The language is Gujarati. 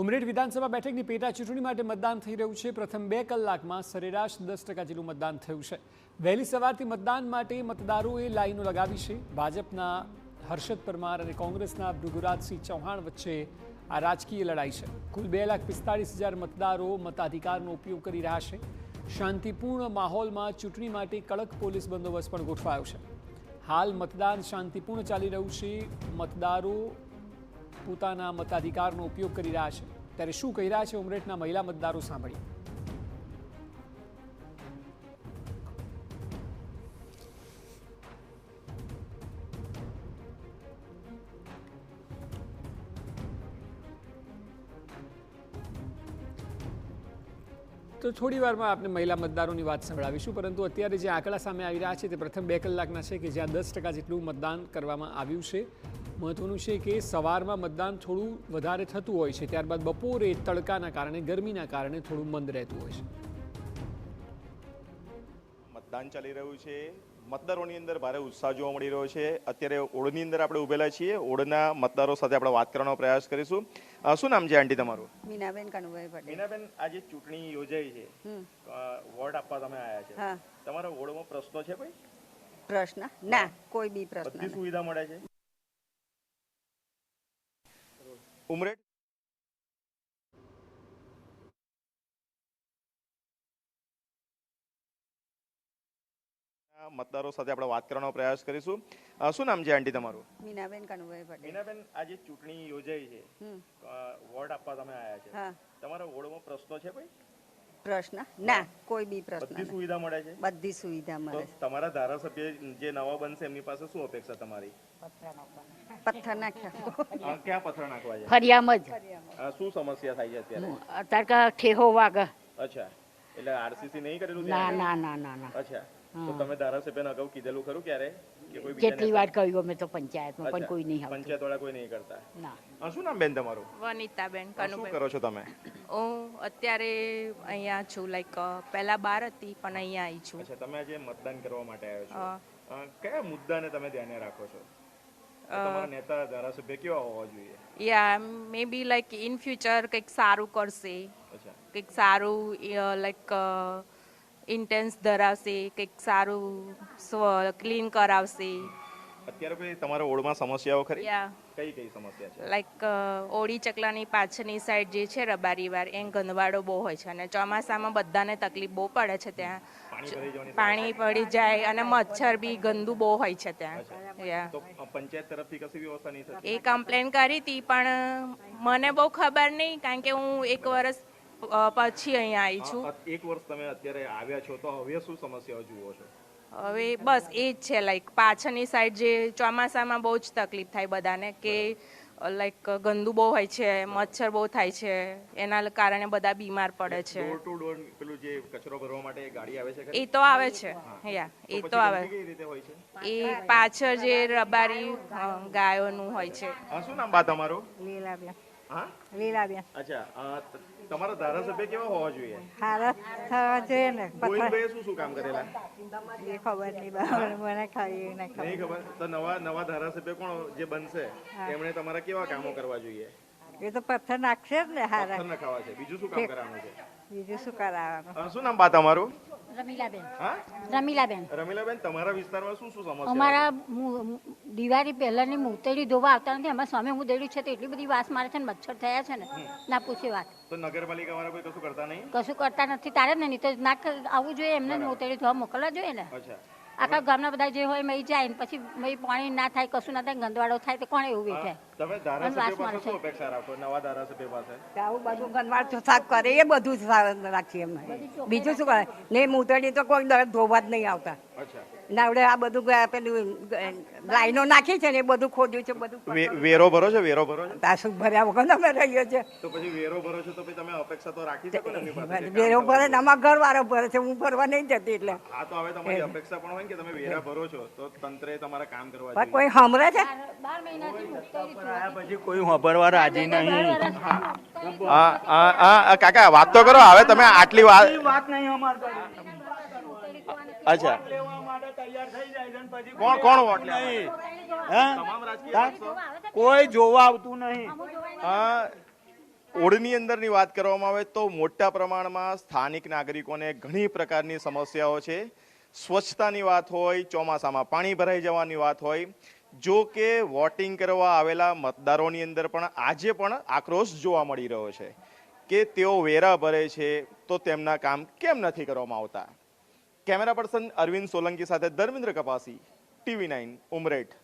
ઉમરેઠ વિધાનસભા બેઠકની પેટા ચૂંટણી માટે મતદાન થઈ રહ્યું છે। પ્રથમ 2 કલાકમાં સરેરાશ 10% જેટલું મતદાન થયું છે। વહેલી સવારથી મતદાન માટે મતદારોએ લાઈનો લગાવી છે। ભાજપના હર્ષદ પરમાર અને કોંગ્રેસના ભૃગુરાજસિંહ ચૌહાણ વચ્ચે આ રાજકીય લડાઈ છે। કુલ 2,45,000 મતદારો મતાધિકારનો ઉપયોગ કરી રહ્યા છે। શાંતિપૂર્ણ માહોલમાં ચૂંટણી માટે કડક પોલીસ બંદોબસ્ત પણ ગોઠવાયો છે। હાલ મતદાન શાંતિપૂર્ણ ચાલી રહ્યું છે। મતદારો પોતાના મતાધિકારનો ઉપયોગ કરી રહ્યા છે। ત્યારે શું કહી રહ્યા છે ઉમરેઠના મહિલા મતદારો સાંભળીએ। તો થોડી વારમાં આપણે મહિલા મતદારોની વાત સંભળાવીશું, પરંતુ અત્યારે જે આંકડા સામે આવી રહ્યા છે તે પ્રથમ 2 કલાકના છે કે જ્યાં 10% જેટલું મતદાન કરવામાં આવ્યું છે। મહત્વનું છે કે સવારમાં મતદાન થોડું વધારે થતું હોય છે, ત્યારબાદ બપોરે તડકાના કારણે ગરમીના કારણે થોડું મંદ રહેતું હોય છે। મતદાન ચાલી રહ્યું છે। મતદારોની અંદર ભારે ઉત્સાહ જોવા મળી રહ્યો છે। અત્યારે ઓળની અંદર આપણે ઉભેલા છીએ। ઓળના મતદારો સાથે આપણે વાત કરવાનો પ્રયાસ કરીશું। શું નામ છે આંટી તમારું? મીનાબેન કનુભાઈ પટેલ। મીનાબેન, આજે ચૂંટણી યોજાઈ છે, વોટ આપવા તમે આવ્યા છે, તમારા વોર્ડમાં પ્રશ્નો છે કોઈ? પ્રશ્ન ના, કોઈ બી પ્રશ્ન બધી સુવિધા મળે છે? ઉમરેઠ મતદારો સાથે આપણે વાત કરવાનો પ્રયાસ કરીશું। શું નામ છે આંટી તમારું? મીનાબેન કનુભાઈ પટેલ। મીનાબેન, આજે ચૂંટણી યોજાઈ છે, વોટ આપવા તમે આવ્યા છે, તમારા વોર્ડમાં પ્રશ્નો છે કોઈ? પ્રશ્ન ના, કોઈ બી પ્રશ્ન બધી સુવિધા મળે છે? બધી સુવિધા મળે છે। તમારા ધારાસભ્ય જે નવા બનશે એમની પાસે શું અપેક્ષા તમારી? પથ્થર નાખ્યા। ક્યાં પથ્થર નાખવા છે? ફરિયામાં જ। શું સમસ્યા થાય છે અત્યારે? અત્યારે ઠેહો વાગે। અચ્છા, એટલે આરસીસી નહીં કરેલું? ના ના ના ના ના। અચ્છા, તો તમે ધારાસભ્યને અગાઉ કીધેલું ખરું ક્યારે કે કોઈ કેટલી વાર કહ્યું અમે તો પંચાયતમાં, પણ કોઈ નહીં આવતું। પંચાયત વાળા કોઈ નહીં કરતા? ના। શું નામ બેન તમારું? વનિતાબેન શું કનુભાઈ। કરો છો તમે? હું અત્યારે અહીંયા છું, લાઈક પહેલા બહાર હતી પણ અહીંયા આવી છું। અચ્છા, તમે આજે મતદાન કરવા માટે આવ્યો છો, કયા મુદ્દાને તમે ધ્યાને રાખો છો? તમારા નેતા ધારાસભ્ય કેવા હોવા જોઈએ? યા મે બી લાઈક ઇન ફ્યુચર કંઈક સારું કરશે, અચ્છા, કંઈક સારું લાઈક ઇન્ટેન્સ ધરાવશે, કંઈક સારું ક્લીન કરાવશે। અત્યારે કોઈ તમારા ઓળમાં સમસ્યાઓ ખરી? યા કઈ કઈ સમસ્યા છે? લાઈક ઓળી ચકલાની પાછળની સાઈડ જે છે રબારીવાર એ ગંદવાડો બહુ હોય છે અને ચોમાસામાં બધાને તકલીફ બહુ પડે છે। ત્યાં પાણી પડી જાય અને મચ્છર બી ગંદુ બહુ હોય છે ત્યાં। તો પંચાયત તરફથી કશી વ્યવસ્થા નહીં થતી? એ કમ્પ્લેન કરી હતી પણ મને બહુ ખબર નહીં, કારણ કે હું 1 વર્ષ પછી અહીંયા આવી છું। 1 વર્ષ તમે અત્યારે આવ્યા છો, તો હવે શું સમસ્યાઓ જુઓ છો? હવે બસ એ જ છે, લાઈક પાછળની સાઈડ જે ચોમાસામાં બહુ જ તકલીફ થાય બધાને, કે લાઈક ગંદુ બહુ હોય છે, મચ્છર બહુ થાય છે, એના કારણે બધા બીમાર પડે છે। ડોર ટુ ડોર પેલું જે કચરો ભરવા માટે ગાડી આવે છે? એ તો આવે છે, યા એ તો આવે। કઈ રીતે હોય છે? એ પાછળ જે રબારી ગાયોનું હોય છે। શું નામ બા તમારું? લીલાબેન। હા, લીલાબેન। અચ્છા, તમારા ધારાસભ્ય કેવા હોવા જોઈએ? હારા થવા જોઈએ ને। ગોવિંદભાઈએ શું કામ કરેલા? એ ખબર નહીં, મને ખાઈ નહીં ખબર? તો નવા ધારાસભ્ય કોણ જે બનશે એમણે તમારા કેવા કામો કરવા જોઈએ? એ તો પથ્થર નાખશે જ ને હારા। પથ્થર નખાવા છે, બીજું શું કામ કરવાનું છે? બીજું શું કરાવવાનું? શું નામ બા તમારું? રમીલાબેન। હા, રમીલાબેન। રમીલાબેન, તમારા વિસ્તારમાં શું સમસ્યા? અમારા દિવાળી પહેલાની મૂતેડી ધોવા આવતા નથી। અમારા સામે હું દેડી છે તો એટલી બધી વાસ મારે છે ને, મચ્છર થયા છે ને, ના પૂછે વાત। તો નગરપાલિકા વાળા કોઈ કશું કરતા નહીં? કશું કરતા નથી, તારે ને નહીં તો ના આવવું જોઈએ, એમને મૂતેડી ધોવા મોકલવા જોઈએ ને। અચ્છા, આખા ગામના બધા જે હોય મય જાય ને પછી મય પાણી ના થાય, કશું ના થાય, ગંદવાડો થાય તો કોણ એવું બેઠે? તમે ધારાસભ્ય પાસે શું અપેક્ષા રાખો? નવા ધારાસભ્ય પાસે આવું બધું ગંદવાડ સાફ કરે એ બધું રાખીએ અમે। બીજું શું કરે? ને મૂતળી તો કોઈ ધોવા જ નહીં આવતા। અચ્છા, ના આવડે આ બધું પેલું લાઈનો નાખી છે ને એ બધું ખોદ્યું છે બધું। વેરો ભરો છો? વેરો ભરો છો? આ શું ભર્યા વગર અમે રહીએ છીએ। તો પછી વેરો ભરો છો તો પછી તમે અપેક્ષા તો રાખી શકો ને એમની પાસે? વેરો ભરે ને આમાં ઘરવાળો ભરે છે, હું ભરવા નહીં જતી। એટલે હા, તો હવે તમારી અપેક્ષા પણ હોય કે તમે વેરા ભરો છો તો તંત્રે તમારા કામ કરવા પણ કોઈ સાંભળે છે? 12 મહિનાથી મૂતેડી પછી કોઈ વાપરવા રાજી નહીં। કાકા વાત તો કરો, હવે તમે આટલી વાત નહીં અમાર અચ્છા, લેવા માટે તૈયાર થઈ જાય છે પછી કોણ વોટ લે? હે? તમામ રાજકીય પક્ષો? કોઈ જોવા આવતું નહીં। ઓળની અંદરની વાત કરવામાં આવે તો મોટા પ્રમાણમાં સ્થાનિક નાગરિકોને ઘણી પ્રકારની સમસ્યાઓ છે. સ્વચ્છતાની વાત હોય, ચોમાસામાં પાણી ભરાઈ જવાની વાત હોય, જો કે વોટિંગ કરવા આવેલા મતદારોની અંદર પણ આજે પણ આક્રોશ જોવા મળી રહ્યો છે કે તેઓ વેરા ભરે છે તો તેમના કામ કેમ નથી કરવામાં આવતા. કેમેરા પર્સન અરવિંદ સોલંકી સાથે ધર્મેન્દ્ર કપાસી, TV9 ઉમરેઠ.